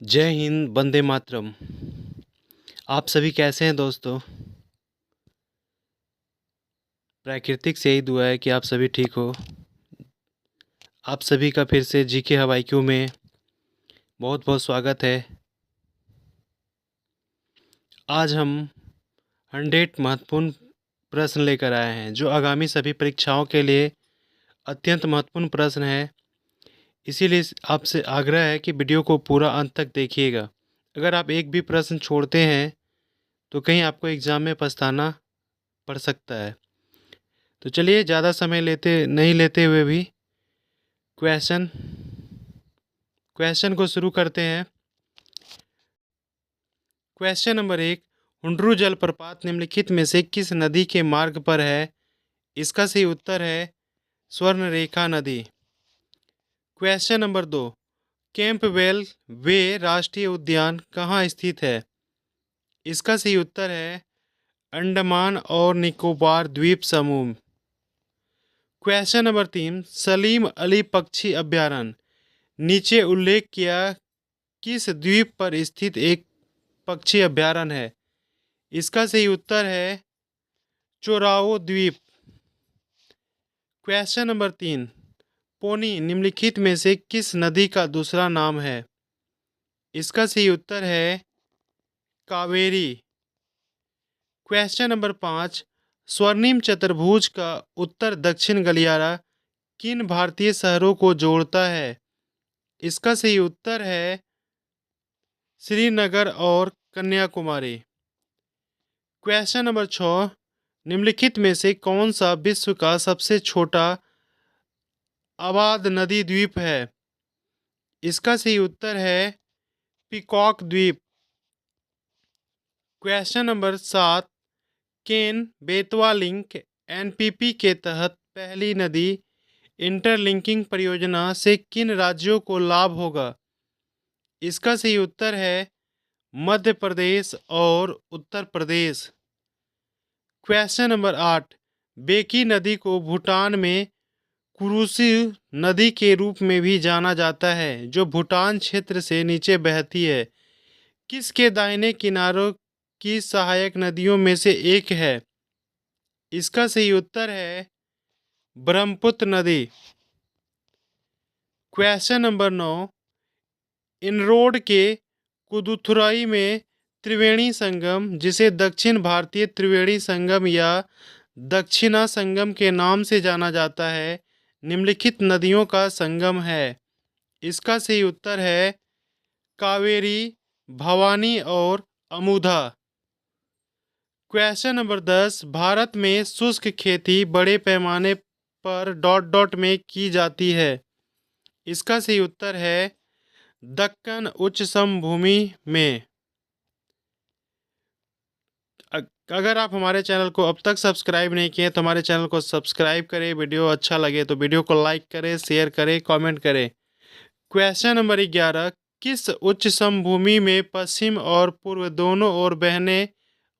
जय हिंद, वंदे मातरम। आप सभी कैसे हैं दोस्तों? प्राकृतिक से यही दुआ है कि आप सभी ठीक हो। आप सभी का फिर से जीके हवाईक्यू में बहुत बहुत स्वागत है। आज हम 100 महत्वपूर्ण प्रश्न लेकर आए हैं जो आगामी सभी परीक्षाओं के लिए अत्यंत महत्वपूर्ण प्रश्न है। इसीलिए आपसे आग्रह है कि वीडियो को पूरा अंत तक देखिएगा। अगर आप एक भी प्रश्न छोड़ते हैं तो कहीं आपको एग्ज़ाम में पछताना पड़ सकता है। तो चलिए ज़्यादा समय नहीं लेते हुए भी क्वेश्चन को शुरू करते हैं। क्वेश्चन नंबर 1, हुंड्रू जलप्रपात निम्नलिखित में से किस नदी के मार्ग पर है? इसका सही उत्तर है स्वर्णरेखा नदी। क्वेश्चन नंबर 2, कैंपबेल वे राष्ट्रीय उद्यान कहाँ स्थित है? इसका सही उत्तर है अंडमान और निकोबार द्वीप समूह। क्वेश्चन नंबर 3, सलीम अली पक्षी अभ्यारण्य नीचे उल्लेख किया किस द्वीप पर स्थित एक पक्षी अभ्यारण्य है? इसका सही उत्तर है चोराओ द्वीप। क्वेश्चन नंबर 3, पोनी निम्नलिखित में से किस नदी का दूसरा नाम है? इसका सही उत्तर है कावेरी। क्वेश्चन नंबर 5, स्वर्णिम चतुर्भुज का उत्तर दक्षिण गलियारा किन भारतीय शहरों को जोड़ता है? इसका सही उत्तर है श्रीनगर और कन्याकुमारी। क्वेश्चन नंबर 6, निम्नलिखित में से कौन सा विश्व का सबसे छोटा आबाद नदी द्वीप है? इसका सही उत्तर है पीकॉक द्वीप। Question number 7, Ken Betwa link NPP के तहत पहली नदी इंटरलिंकिंग परियोजना से किन राज्यों को लाभ होगा? इसका सही उत्तर है मध्य प्रदेश और उत्तर प्रदेश। क्वेश्चन नंबर 8, बेकी नदी को भूटान में कुरुशी नदी के रूप में भी जाना जाता है जो भूटान क्षेत्र से नीचे बहती है। किसके दाहिने किनारों की सहायक नदियों में से एक है? इसका सही उत्तर है ब्रह्मपुत्र नदी। क्वेश्चन नंबर 9, इनरोड के कुदुथुराई में त्रिवेणी संगम जिसे दक्षिण भारतीय त्रिवेणी संगम या दक्षिणा संगम के नाम से जाना जाता है निम्नलिखित नदियों का संगम है? इसका सही उत्तर है कावेरी, भवानी और अमुधा। क्वेश्चन नंबर 10, भारत में शुष्क खेती बड़े पैमाने पर डॉट डॉट में की जाती है। इसका सही उत्तर है दक्कन उच्च समभूमि में। अगर आप हमारे चैनल को अब तक सब्सक्राइब नहीं किए तो हमारे चैनल को सब्सक्राइब करें। वीडियो अच्छा लगे तो वीडियो को लाइक करें, शेयर करें, कमेंट करें। क्वेश्चन नंबर 11, किस उच्च समभूमि में पश्चिम और पूर्व दोनों ओर बहने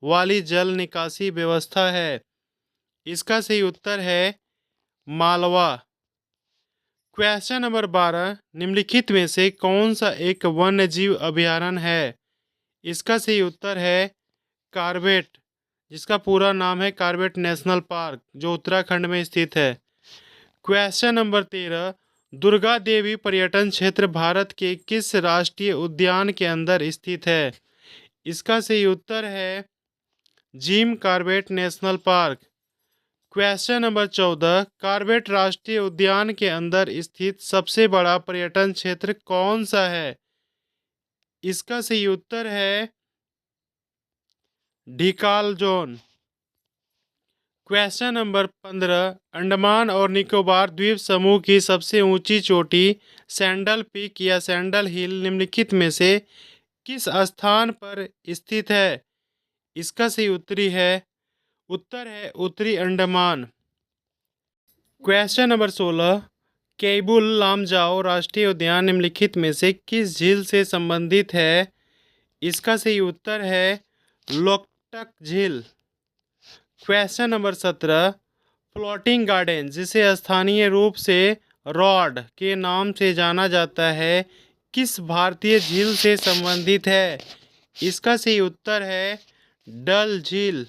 वाली जल निकासी व्यवस्था है? इसका सही उत्तर है मालवा। क्वेश्चन नंबर 12, निम्नलिखित में से कौन सा एक वन्य जीव अभयारण्य है? इसका सही उत्तर है कार्बेट, जिसका पूरा नाम है कार्बेट नेशनल पार्क जो उत्तराखंड में स्थित है। क्वेश्चन नंबर 13, दुर्गा देवी पर्यटन क्षेत्र भारत के किस राष्ट्रीय उद्यान के अंदर स्थित है? इसका सही उत्तर है Jim Corbett national park. Question number 14, Corbett राष्ट्रीय उद्यान के अंदर स्थित सबसे बड़ा पर्यटन क्षेत्र कौन सा है? इसका सही उत्तर है ढिकाल जोन। क्वेश्चन नंबर 15, अंडमान और निकोबार द्वीप समूह की सबसे ऊंची चोटी सैंडल पीक या सैंडल हिल निम्नलिखित में से किस स्थान पर स्थित है? इसका सही उत्तर है उत्तरी अंडमान। क्वेश्चन नंबर 16, केबुल लामजाओ राष्ट्रीय उद्यान निम्नलिखित में से किस झील से संबंधित है? इसका सही उत्तर है लोकटक झील। क्वेश्चन नंबर 17, फ्लोटिंग गार्डन जिसे स्थानीय रूप से रॉड के नाम से जाना जाता है किस भारतीय झील से संबंधित है? इसका सही उत्तर है डल झील।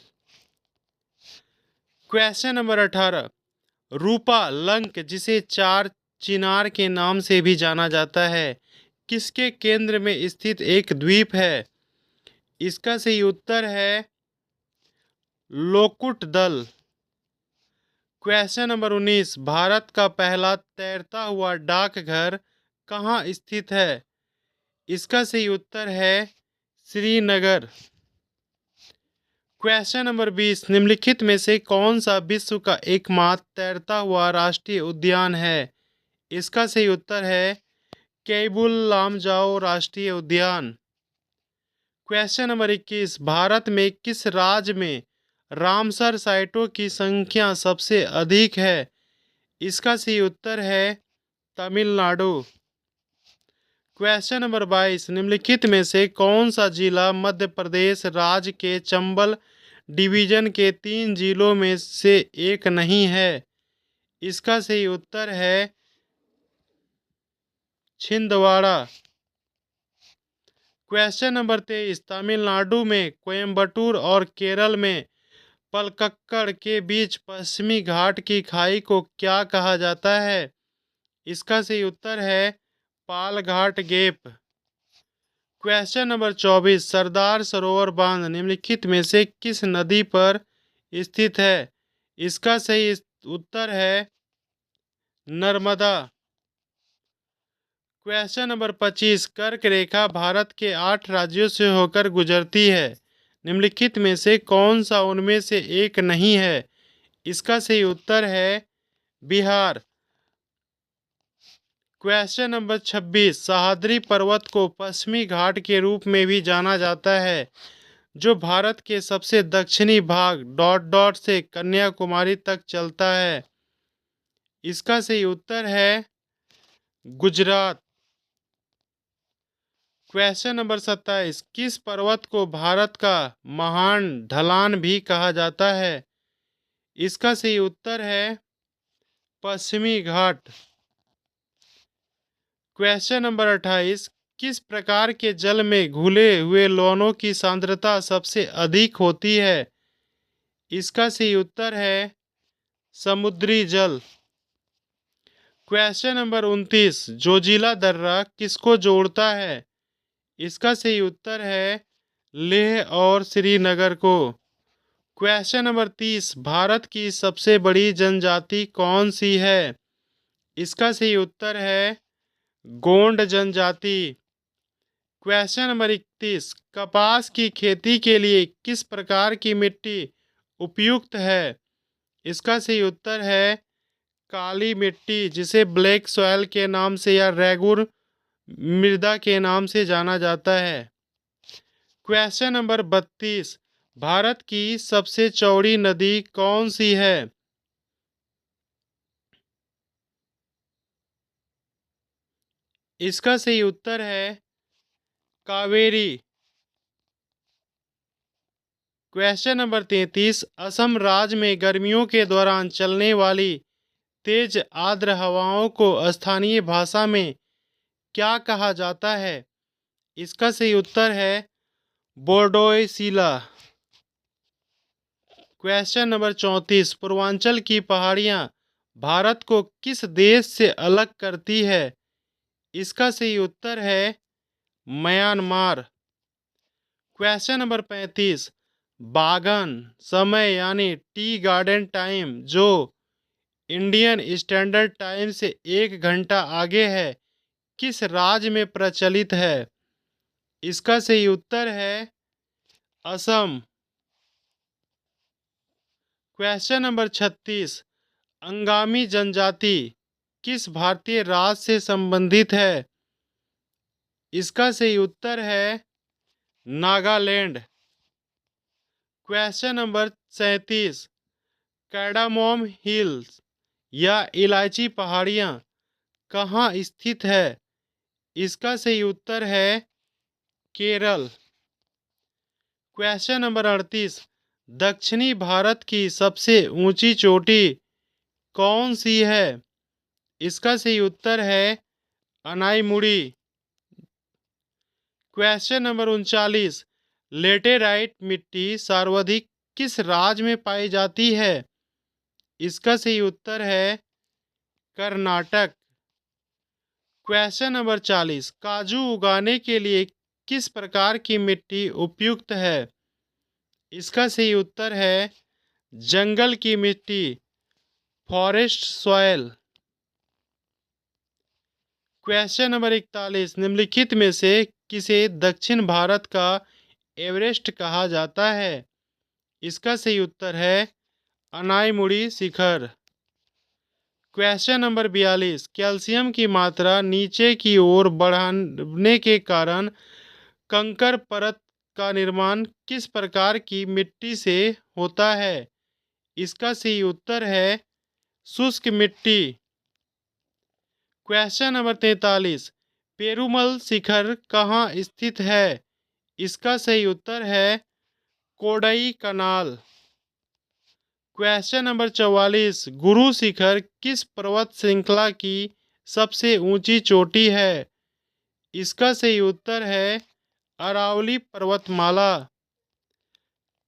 Question number 18। रूपा लंक, जिसे चार चिनार के नाम से भी जाना जाता है, किसके केंद्र में स्थित एक द्वीप है? इसका सही उत्तर है लोकुट दल। Question number 19। भारत का पहला तैरता हुआ डाकघर कहाँ स्थित है? इसका सही उत्तर है श्रीनगर। Question number 20। निम्नलिखित में से कौन सा विश्व का एकमात्र तैरता हुआ राष्ट्रीय उद्यान है? इसका सही उत्तर है केबुल लामजाओ राष्ट्रीय उद्यान। Question number 21। भारत में किस राज्य में रामसर साइटों की संख्या सबसे अधिक है? इसका सही उत्तर है तमिलनाडु। Question number 22। निम्नलिखित में से कौन सा जिला मध्य प्रदेश राज्य के चंबल डिवीजन के 3 जिलों में से एक नहीं है? इसका सही उत्तर है छिंदवाड़ा। Question number 23। तमिलनाडु में कोयम्बटूर और केरल में पलक्कड़ के बीच पश्चिमी घाट की खाई को क्या कहा जाता है? इसका सही उत्तर है Palghat gap. Question number 24। Sardar Sarovar बांध निम्नलिखित में से किस नदी पर स्थित है? इसका सही उत्तर है नर्मदा। Question number 25। कर्क रेखा भारत के 8 राज्यों से होकर गुजरती है, निम्नलिखित में से कौन सा उनमें से एक नहीं है? इसका सही उत्तर है बिहार। Question number 26। सह्याद्री पर्वत को पश्चिमी घाट के रूप में भी जाना जाता है, जो भारत के सबसे दक्षिणी भाग डॉट डॉट से कन्याकुमारी तक चलता है। इसका सही उत्तर है गुजरात। Question number 27। किस पर्वत को भारत का महान ढलान भी कहा जाता है? इसका सही उत्तर है पश्चिमी घाट। Question number 28। किस प्रकार के जल में घुले हुए लवणों की सांद्रता सबसे अधिक होती है? इसका सही उत्तर है समुद्री जल। Question number 29। जोजिला दर्रा किसको जोड़ता है? इसका सही उत्तर है लेह और श्रीनगर को। Question number 30। भारत की सबसे बड़ी जनजाति कौन सी है? इसका सही उत्तर है गोंड जनजाति। Question number 31। कपास की खेती के लिए किस प्रकार की मिट्टी उपयुक्त है? इसका सही उत्तर है काली मिट्टी, जिसे ब्लैक सॉयल के नाम से या रेगुर मृदा के नाम से जाना जाता है। Question number 32। भारत की सबसे चौड़ी नदी कौन सी है? इसका सही उत्तर है कावेरी। Question number 33। असम राज्य में गर्मियों के दौरान चलने वाली तेज आर्द्र हवाओं को स्थानीय भाषा में क्या कहा जाता है? इसका सही उत्तर है बोर्डोइसिला। Question number 34। पूर्वांचल की पहाड़ियाँ भारत को किस देश से अलग करती है? इसका सही उत्तर है म्यांमार। Question number 35। बागन समय यानी टी गार्डन टाइम, जो इंडियन स्टैंडर्ड टाइम से 1 घंटा आगे है, किस राज्य में प्रचलित है? इसका सही उत्तर है असम। Question number 36। अंगामी जनजाति किस भारतीय राज्य से संबंधित है? इसका सही उत्तर है Nagaland. Question number 37। Cardamom hills या इलायची पहाड़ियाँ कहाँ स्थित है? इसका सही उत्तर है केरल। Question number 38। दक्षिणी भारत की सबसे ऊंची चोटी कौन सी है? इसका सही उत्तर है अनाईमुड़ी, क्वेश्चन नंबर 39, लेटेराइट मिट्टी सर्वाधिक किस राज्य में पाई जाती है? इसका सही उत्तर है कर्नाटक। क्वेश्चन नंबर 40, काजू उगाने के लिए किस प्रकार की मिट्टी उपयुक्त है? इसका सही उत्तर है जंगल की मिट्टी, फॉरेस्ट सॉइल। क्वेश्चन नंबर 41, निम्नलिखित में से किसे दक्षिण भारत का एवरेस्ट कहा जाता है? इसका सही उत्तर है अनाईमुड़ी शिखर। क्वेश्चन नंबर 42, कैल्शियम की मात्रा नीचे की ओर बढ़ने के कारण कंकर परत का निर्माण किस प्रकार की मिट्टी से होता है? इसका सही उत्तर है शुष्क मिट्टी। क्वेश्चन नंबर 43, पेरुमल शिखर कहाँ स्थित है? इसका सही उत्तर है कोडई कनाल। क्वेश्चन नंबर 44, गुरु शिखर किस पर्वत श्रृंखला की सबसे ऊंची चोटी है? इसका सही उत्तर है अरावली पर्वतमाला।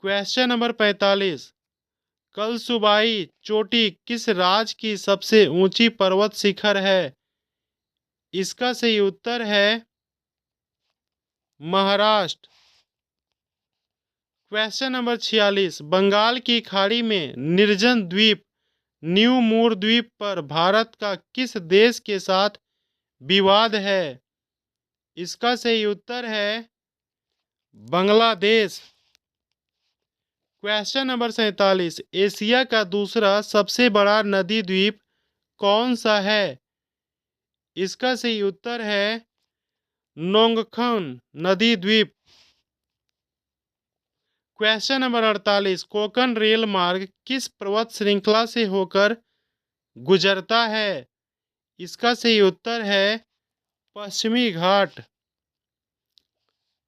क्वेश्चन नंबर 45, कलसुबाई चोटी किस राज्य की सबसे ऊंची पर्वत शिखर है? इसका सही उत्तर है महाराष्ट्र। क्वेश्चन नंबर 46, बंगाल की खाड़ी में निर्जन द्वीप न्यू मूर द्वीप पर भारत का किस देश के साथ विवाद है? इसका सही उत्तर है बांग्लादेश। क्वेश्चन नंबर 47, एशिया का दूसरा सबसे बड़ा नदी द्वीप कौन सा है? इसका सही उत्तर है नोंगखन नदी द्वीप। क्वेश्चन नंबर 48, कोंकण रेल मार्ग किस पर्वत श्रृंखला से होकर गुजरता है? इसका सही उत्तर है पश्चिमी घाट।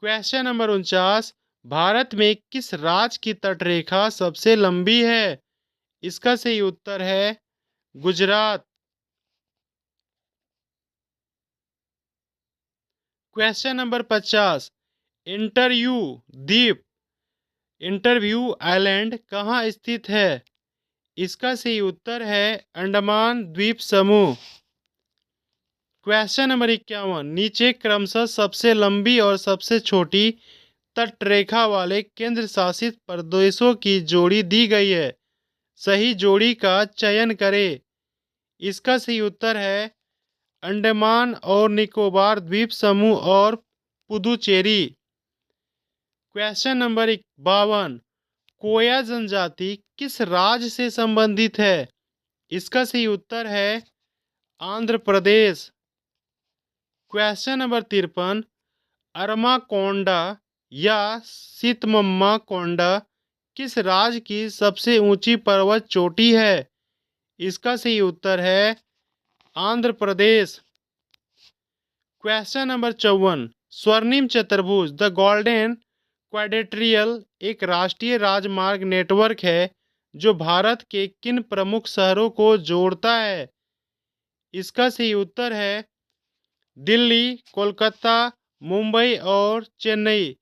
क्वेश्चन नंबर 49, भारत में किस राज्य की तटरेखा सबसे लंबी है? इसका सही उत्तर है गुजरात। क्वेश्चन नंबर 50, इंटरव्यू द्वीप इंटरव्यू आइलैंड कहाँ स्थित है? इसका सही उत्तर है अंडमान द्वीप समूह। क्वेश्चन नंबर 51, नीचे क्रमशः सबसे लंबी और सबसे छोटी तटरेखा वाले केंद्र शासित प्रदेशों की जोड़ी दी गई है, सही जोड़ी का चयन करें। इसका सही उत्तर है अंडमान और निकोबार द्वीप समूह और पुदुचेरी। क्वेश्चन नंबर 52, कोया जनजाति किस राज्य से संबंधित है? इसका सही उत्तर है आंध्र प्रदेश। क्वेश्चन नंबर 53, अरमाकोंडा या सीतमम्मा कोंडा किस राज्य की सबसे ऊंची पर्वत चोटी है? इसका सही उत्तर है आंध्र प्रदेश। क्वेश्चन नंबर 54, स्वर्णिम चतुर्भुज द गोल्डन क्वाड्रिलेटरल एक राष्ट्रीय राजमार्ग नेटवर्क है जो भारत के किन प्रमुख शहरों को जोड़ता है? इसका सही उत्तर है दिल्ली, कोलकाता, मुंबई और चेन्नई।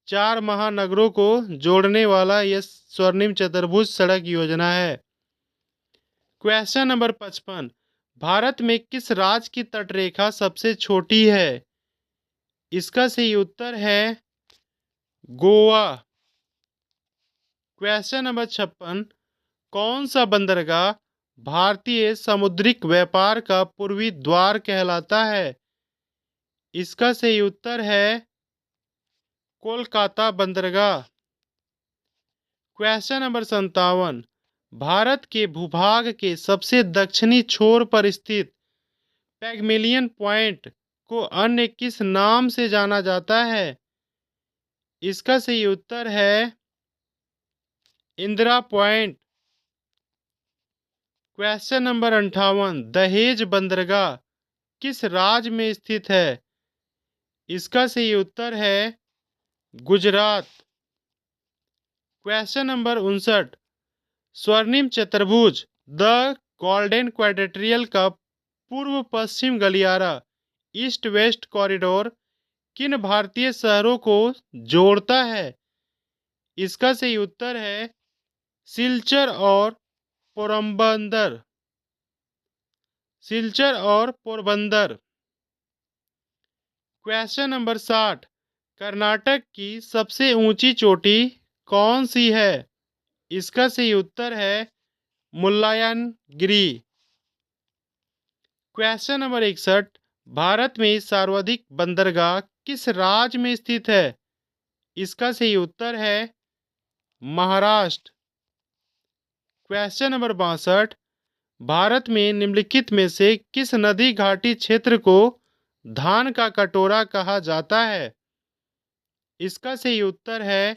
4 महानगरों को जोड़ने वाला यह स्वर्णिम चतुर्भुज सड़क योजना है। क्वेश्चन नंबर 55, भारत में किस राज्य की तटरेखा सबसे छोटी है? इसका सही उत्तर है गोवा। क्वेश्चन नंबर 56, कौन सा बंदरगाह भारतीय समुद्रिक व्यापार का पूर्वी द्वार कहलाता है? इसका सही उत्तर है कोलकाता बंदरगाह। क्वेश्चन नंबर 57, भारत के भूभाग के सबसे दक्षिणी छोर पर स्थित पैगमेलियन पॉइंट को अन्य किस नाम से जाना जाता है? इसका सही उत्तर है इंदिरा पॉइंट। क्वेश्चन नंबर 58, दहेज बंदरगाह किस राज्य में स्थित है? इसका सही उत्तर है गुजरात। क्वेश्चन नंबर 59, स्वर्णिम चतुर्भुज द गोल्डन क्वाड्रिलेटरल का पूर्व पश्चिम गलियारा ईस्ट वेस्ट कॉरिडोर किन भारतीय शहरों को जोड़ता है? इसका सही उत्तर है सिलचर और पोरबंदर। सिलचर और पोरबंदर। Question number 60। कर्नाटक की सबसे ऊंची चोटी कौन सी है? इसका सही उत्तर है मुल्लायनगिरी। Question number 61। भारत में सर्वाधिक बंदरगाह किस राज्य में स्थित है? इसका सही उत्तर है महाराष्ट्र। Question number 62। भारत में निम्नलिखित में से किस नदी घाटी क्षेत्र को धान का कटोरा कहा जाता है? इसका सही उत्तर है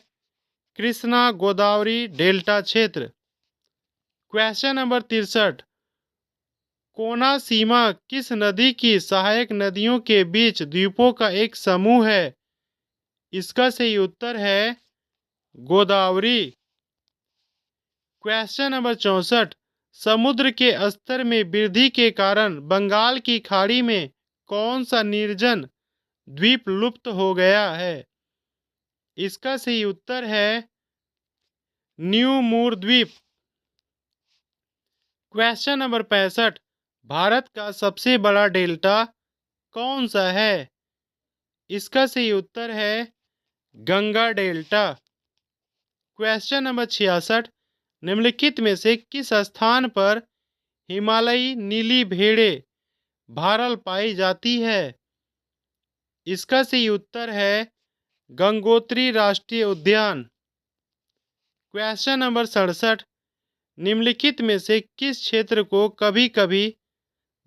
कृष्णा गोदावरी डेल्टा क्षेत्र। Question number 63। कोनासीमा किस नदी की सहायक नदियों के बीच द्वीपों का एक समूह है? इसका सही उत्तर है गोदावरी। Question number 64। समुद्र के स्तर में वृद्धि के कारण बंगाल की खाड़ी में कौन सा निर्जन द्वीप लुप्त हो गया है? इसका सही उत्तर है न्यू मूर द्वीप। Question number 65। भारत का सबसे बड़ा डेल्टा कौन सा है? इसका सही उत्तर है गंगा डेल्टा। Question number 66। निम्नलिखित में से किस स्थान पर हिमालयी नीली भेड़े भारल पाई जाती है? इसका सही उत्तर है गंगोत्री राष्ट्रीय उद्यान। Question number 67। निम्नलिखित में से किस क्षेत्र को कभी कभी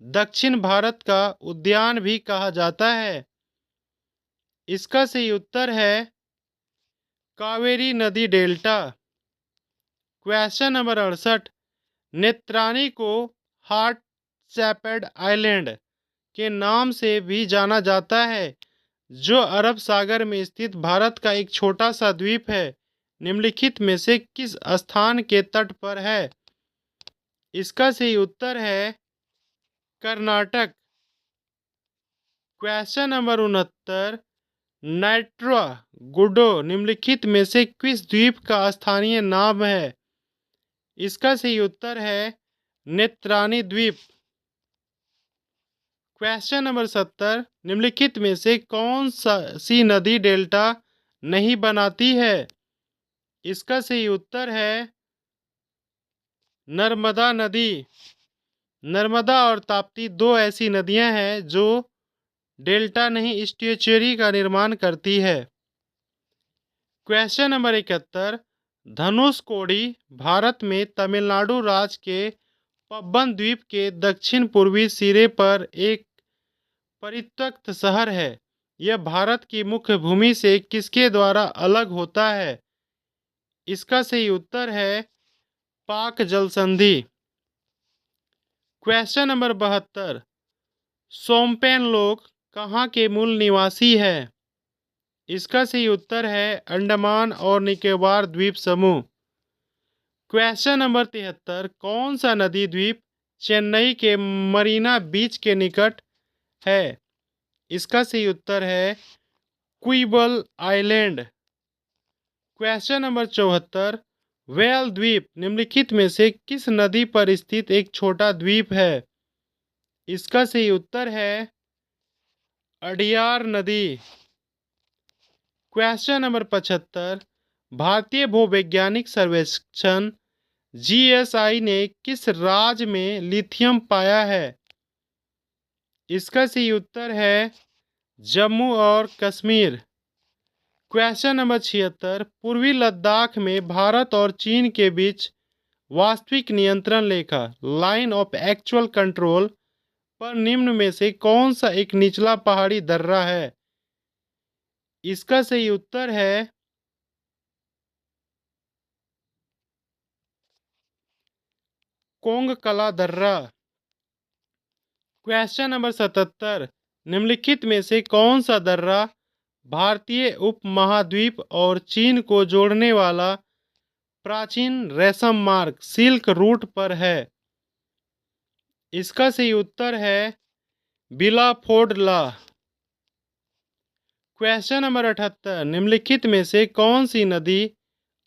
दक्षिण भारत का उद्यान भी कहा जाता है? इसका सही उत्तर है कावेरी नदी डेल्टा। Question number 68। नेत्रानी को हार्ट शैपर्ड आइलैंड के नाम से भी जाना जाता है, जो अरब सागर में स्थित भारत का एक छोटा सा द्वीप है। निम्नलिखित में से किस स्थान के तट पर है? इसका सही उत्तर है कर्नाटक। Question number 69। नाइट्रा गुडो निम्नलिखित में से किस द्वीप का स्थानीय नाम है? इसका सही उत्तर है नेत्रानी द्वीप। Question number 70। निम्नलिखित में से कौन सी नदी डेल्टा नहीं बनाती है? इसका सही उत्तर है नर्मदा नदी। नर्मदा और ताप्ती दो ऐसी नदियां हैं जो डेल्टा नहीं स्ट्यूचरी का निर्माण करती है। Question number 71। धनुषकोडी भारत में तमिलनाडु राज्य के पब्बन द्वीप के दक्षिण पूर्वी सिरे पर एक परित्यक्त शहर है। यह भारत की मुख्य भूमि से किसके द्वारा अलग होता है? इसका सही उत्तर है पाक जल संधि। Question number 72। सोम्पेन लोग कहाँ के मूल निवासी है? इसका सही उत्तर है अंडमान और निकोबार द्वीप समूह। Question number 73। कौन सा नदी द्वीप चेन्नई के मरीना बीच के निकट है? इसका सही उत्तर है क्विबल आइलैंड। Question number 74। व्हेल द्वीप निम्नलिखित में से किस नदी पर स्थित एक छोटा द्वीप है? इसका सही उत्तर है अडियार नदी। Question number 75। भारतीय भूवैज्ञानिक सर्वेक्षण जीएसआई ने किस राज्य में लिथियम पाया है? इसका सही उत्तर है जम्मू और कश्मीर। Question number 76। पूर्वी लद्दाख में भारत और चीन के बीच वास्तविक नियंत्रण रेखा लाइन ऑफ एक्चुअल कंट्रोल पर निम्न में से कौन सा एक निचला पहाड़ी दर्रा है? इसका सही उत्तर है कोंगकला दर्रा। Question number 77। निम्नलिखित में से कौन सा दर्रा भारतीय उपमहाद्वीप और चीन को जोड़ने वाला प्राचीन रेशम मार्ग सिल्क रूट पर है? इसका सही उत्तर है बिलाफोर्ड ला। क्वेश्चन नंबर 78, निम्नलिखित में से कौन सी नदी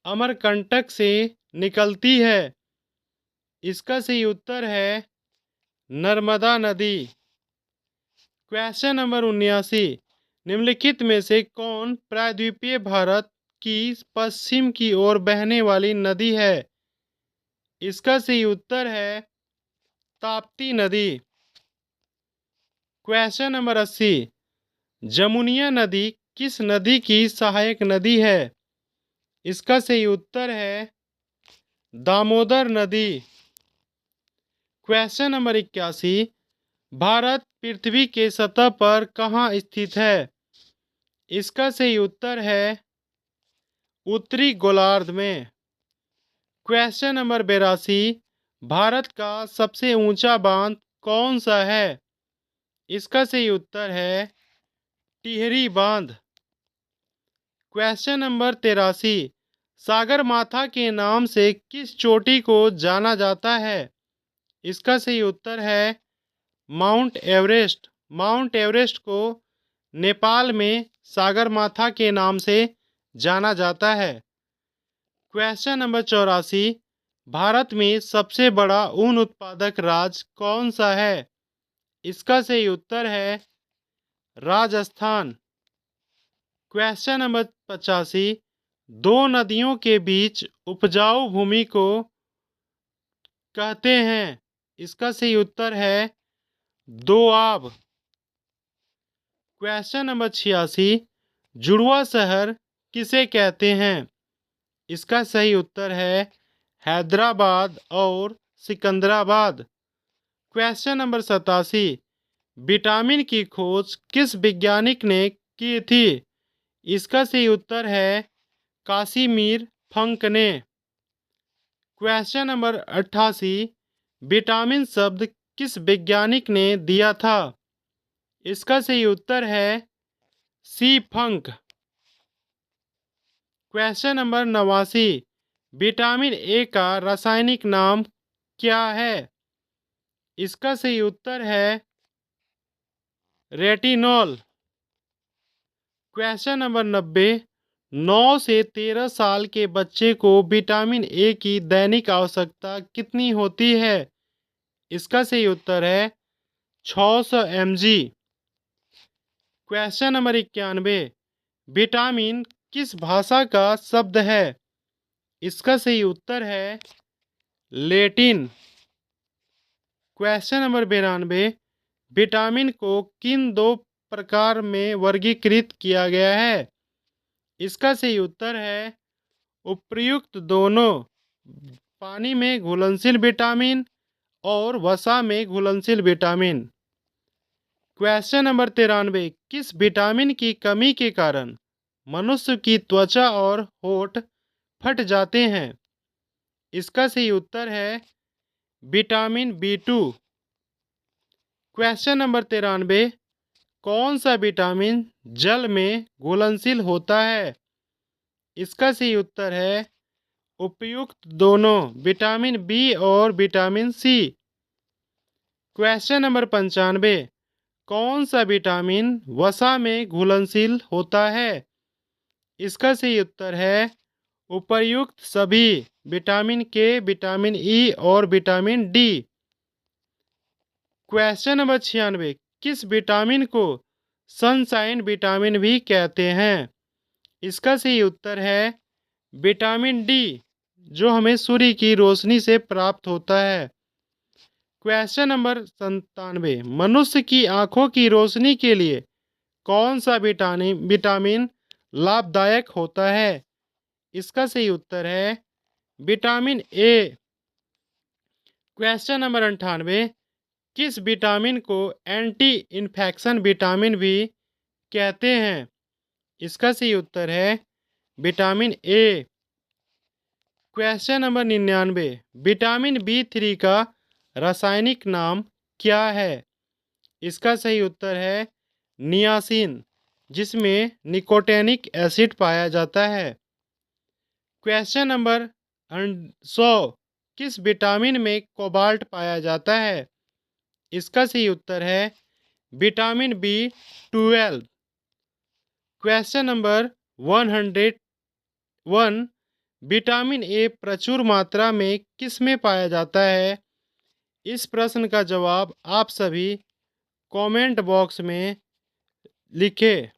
अमरकंटक से निकलती है? इसका सही उत्तर है नर्मदा नदी। क्वेश्चन नंबर 79, निम्नलिखित में से कौन प्रायद्वीपीय भारत की पश्चिम की ओर बहने वाली नदी है? इसका सही उत्तर है ताप्ती नदी। क्वेश्चन नंबर 80, जमुनिया नदी किस नदी की सहायक नदी है? इसका सही उत्तर है दामोदर नदी। क्वेश्चन नंबर 81, भारत पृथ्वी के सतह पर कहाँ स्थित है? इसका सही उत्तर है उत्तरी गोलार्ध में। क्वेश्चन नंबर 82, भारत का सबसे ऊंचा बांध कौन सा है? इसका सही उत्तर है टिहरी बांध। क्वेश्चन नंबर 83, सागरमाथा के नाम से किस चोटी को जाना जाता है? इसका सही उत्तर है माउंट एवरेस्ट। माउंट एवरेस्ट को नेपाल में सागरमाथा के नाम से जाना जाता है। क्वेश्चन नंबर 84, भारत में सबसे बड़ा ऊन उत्पादक राज्य कौन सा है? इसका सही उत्तर है राजस्थान। क्वेश्चन नंबर 85, दो नदियों के बीच उपजाऊ भूमि को कहते हैं? इसका सही उत्तर है दोआब। क्वेश्चन नंबर 86, जुड़वा शहर किसे कहते हैं? इसका सही उत्तर है हैदराबाद और सिकंदराबाद। क्वेश्चन नंबर 87, विटामिन की खोज किस वैज्ञानिक ने की थी? इसका सही उत्तर है कासिमीर फंक ने। क्वेश्चन नंबर 88, विटामिन शब्द किस वैज्ञानिक ने दिया था? इसका सही उत्तर है सी फंक। क्वेश्चन नंबर 89, विटामिन ए का रासायनिक नाम क्या है? इसका सही उत्तर है रेटिनॉल। क्वेश्चन नंबर 90, 9 से 13 साल के बच्चे को विटामिन ए की दैनिक आवश्यकता कितनी होती है? इसका सही उत्तर है 600 mg। क्वेश्चन नंबर 91, विटामिन किस भाषा का शब्द है? इसका सही उत्तर है लैटिन। क्वेश्चन नंबर 92, विटामिन को किन दो प्रकार में वर्गीकृत किया गया है? इसका सही उत्तर है उपर्युक्त दोनों, पानी में घुलनशील विटामिन और वसा में घुलनशील विटामिन। क्वेश्चन नंबर 93, किस विटामिन की कमी के कारण मनुष्य की त्वचा और होठ फट जाते हैं? इसका सही उत्तर है विटामिन B2। क्वेश्चन नंबर 93, कौन सा विटामिन जल में घुलनशील होता है? इसका सही उत्तर है उपयुक्त दोनों, विटामिन बी और विटामिन सी। क्वेश्चन नंबर 95, कौन सा विटामिन वसा में घुलनशील होता है? इसका सही उत्तर है उपर्युक्त सभी, विटामिन के, विटामिन ई और विटामिन डी। क्वेश्चन नंबर 96, किस विटामिन को सनशाइन विटामिन भी कहते हैं? इसका सही उत्तर है विटामिन डी, जो हमें सूर्य की रोशनी से प्राप्त होता है। क्वेश्चन नंबर 97, मनुष्य की आंखों की रोशनी के लिए कौन सा विटामिन लाभदायक होता है? इसका सही उत्तर है विटामिन ए। क्वेश्चन नंबर 98, किस विटामिन को एंटी इन्फेक्शन विटामिन भी कहते हैं? इसका सही उत्तर है vitamin A. Question number 99, vitamin B3 का रासायनिक नाम क्या है? इसका सही उत्तर है नियासिन, जिसमें निकोटेनिक एसिड पाया जाता है। क्वेश्चन नंबर 100, किस विटामिन में कोबाल्ट पाया जाता है? इसका सही उत्तर है vitamin B12। Question number 101, vitamin A प्रचुर मात्रा में किस में पाया जाता है? इस प्रश्न का जवाब आप सभी कमेंट बॉक्स में लिखें।